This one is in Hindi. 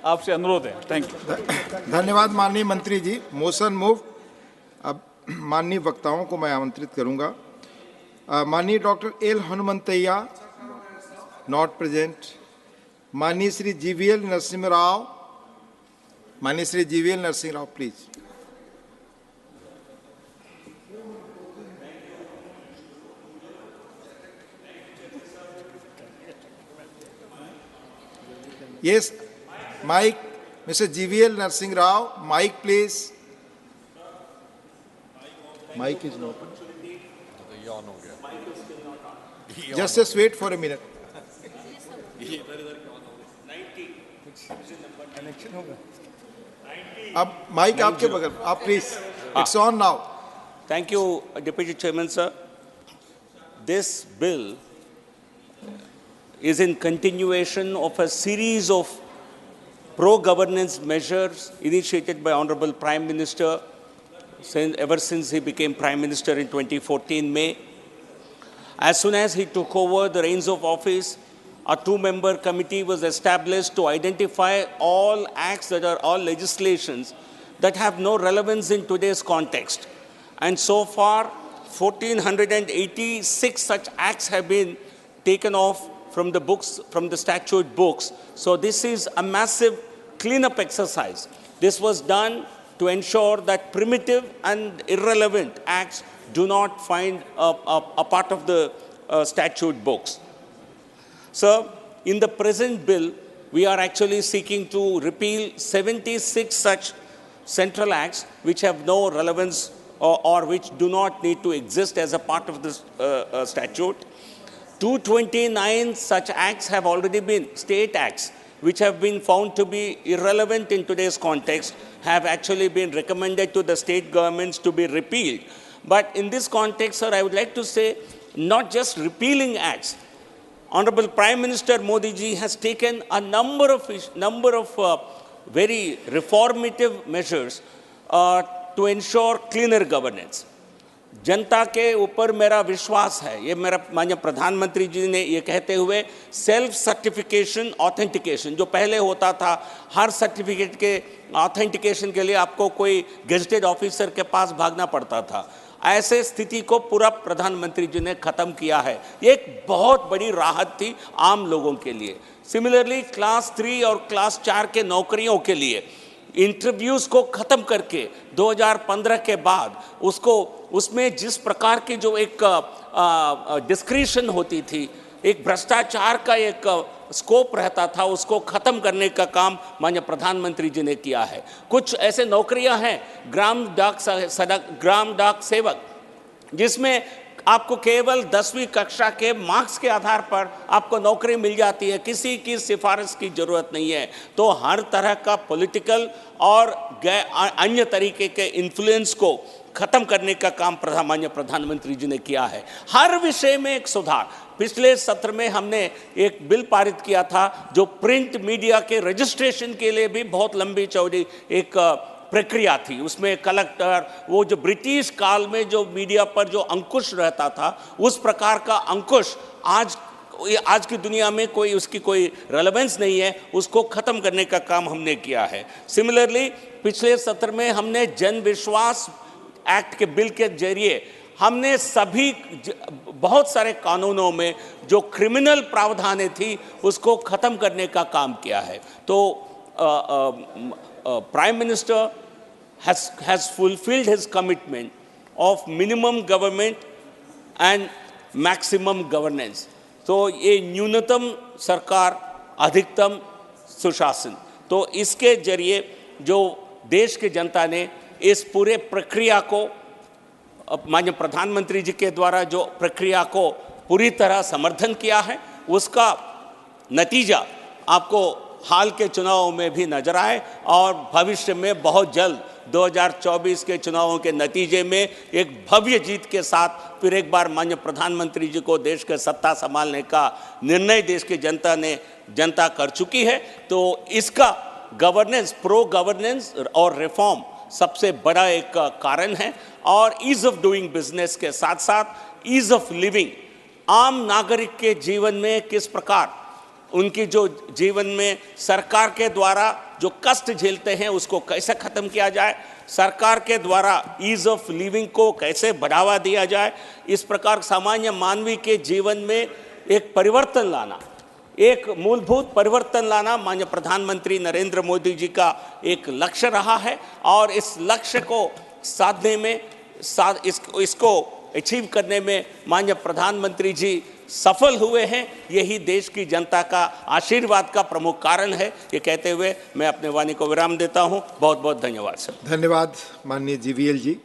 आपसे अनुरोध है। Thank you. धन्यवाद माननीय मंत्री जी। Motion move. अब माननीय वक्ताओं को मैं आमंत्रित करूंगा। माननीय doctor L Hanumanthaiah, not present. माननीय श्री जीवीएल नरसिंह राव, माननीय Shri GVL Narasimha Rao, please. Yes, mic, Mr. GVL Narsingh Rao, mic please. Mic is not. Just wait for a minute. अब माइक आपके बगल, आप please, it's on now. Thank you, Deputy Chairman, sir. This bill is in continuation of a series of pro-governance measures initiated by Honorable Prime Minister ever since he became Prime Minister in 2014 May. As soon as he took over the reins of office, a two-member committee was established to identify all acts that are all legislations that have no relevance in today's context. And so far, 1,486 such acts have been taken off from the books, from the statute books. So this is a massive cleanup exercise. This was done to ensure that primitive and irrelevant acts do not find a part of the statute books. So in the present bill, we are actually seeking to repeal 76 such central acts which have no relevance or which do not need to exist as a part of this statute. 229 such acts have already been, state acts, which have been found to be irrelevant in today's context, have actually been recommended to the state governments to be repealed. But in this context, sir, I would like to say, not just repealing acts. Honorable Prime Minister Modi ji has taken a number of very reformative measures to ensure cleaner governance. जनता के ऊपर मेरा विश्वास है, ये मेरा माननीय प्रधानमंत्री जी ने ये कहते हुए सेल्फ सर्टिफिकेशन ऑथेंटिकेशन जो पहले होता था, हर सर्टिफिकेट के ऑथेंटिकेशन के लिए आपको कोई गेजेटेड ऑफिसर के पास भागना पड़ता था, ऐसे स्थिति को पूरा प्रधानमंत्री जी ने खत्म किया है। ये एक बहुत बड़ी राहत थी आम लोगों के लिए। सिमिलरली क्लास 3 और क्लास 4 के नौकरियों के लिए इंटरव्यूज़ को ख़त्म करके 2015 के बाद उसमें जिस प्रकार की जो एक डिस्क्रिशन होती थी, एक भ्रष्टाचार का एक स्कोप रहता था, उसको ख़त्म करने का काम माननीय प्रधानमंत्री जी ने किया है। कुछ ऐसे नौकरियां हैं, ग्राम डाक सेवक, जिसमें आपको केवल 10वीं कक्षा के मार्क्स के आधार पर आपको नौकरी मिल जाती है, किसी की सिफारिश की ज़रूरत नहीं है। तो हर तरह का पॉलिटिकल और अन्य तरीके के इन्फ्लुएंस को ख़त्म करने का काम माननीय प्रधानमंत्री जी ने किया है। हर विषय में एक सुधार। पिछले सत्र में हमने एक बिल पारित किया था जो प्रिंट मीडिया के रजिस्ट्रेशन के लिए भी बहुत लंबी चौड़ी एक प्रक्रिया थी। उसमें कलेक्टर, वो जो ब्रिटिश काल में जो मीडिया पर जो अंकुश रहता था, उस प्रकार का अंकुश आज की दुनिया में कोई उसकी कोई रेलेवेंस नहीं है, उसको ख़त्म करने का काम हमने किया है। सिमिलरली पिछले सत्र में हमने जन विश्वास एक्ट के बिल के जरिए हमने सभी बहुत सारे कानूनों में जो क्रिमिनल प्रावधानें थी उसको ख़त्म करने का काम किया है। तो prime minister has fulfilled his commitment of minimum government and maximum governance. तो ये न्यूनतम सरकार, अधिकतम सुशासन, तो इसके जरिए जो देश की जनता ने इस पूरे प्रक्रिया को, माननीय प्रधानमंत्री जी के द्वारा जो प्रक्रिया को पूरी तरह समर्थन किया है, उसका नतीजा आपको हाल के चुनावों में भी नजर आए और भविष्य में बहुत जल्द 2024 के चुनावों के नतीजे में एक भव्य जीत के साथ फिर एक बार माननीय प्रधानमंत्री जी को देश के सत्ता संभालने का निर्णय देश की जनता कर चुकी है। तो इसका गवर्नेंस, प्रो गवर्नेंस और रिफॉर्म सबसे बड़ा एक कारण है। और ईज ऑफ डूइंग बिजनेस के साथ साथ ईज ऑफ लिविंग, आम नागरिक के जीवन में किस प्रकार उनकी जो जीवन में सरकार के द्वारा जो कष्ट झेलते हैं उसको कैसे खत्म किया जाए, सरकार के द्वारा ईज ऑफ लिविंग को कैसे बढ़ावा दिया जाए, इस प्रकार सामान्य मानवी के जीवन में एक परिवर्तन लाना, एक मूलभूत परिवर्तन लाना माननीय प्रधानमंत्री नरेंद्र मोदी जी का एक लक्ष्य रहा है। और इस लक्ष्य को साधने में इसको अचीव करने में माननीय प्रधानमंत्री जी सफल हुए हैं। यही देश की जनता का आशीर्वाद का प्रमुख कारण है। ये कहते हुए मैं अपने वाणी को विराम देता हूं। बहुत बहुत धन्यवाद सर। धन्यवाद माननीय जीवीएल जी।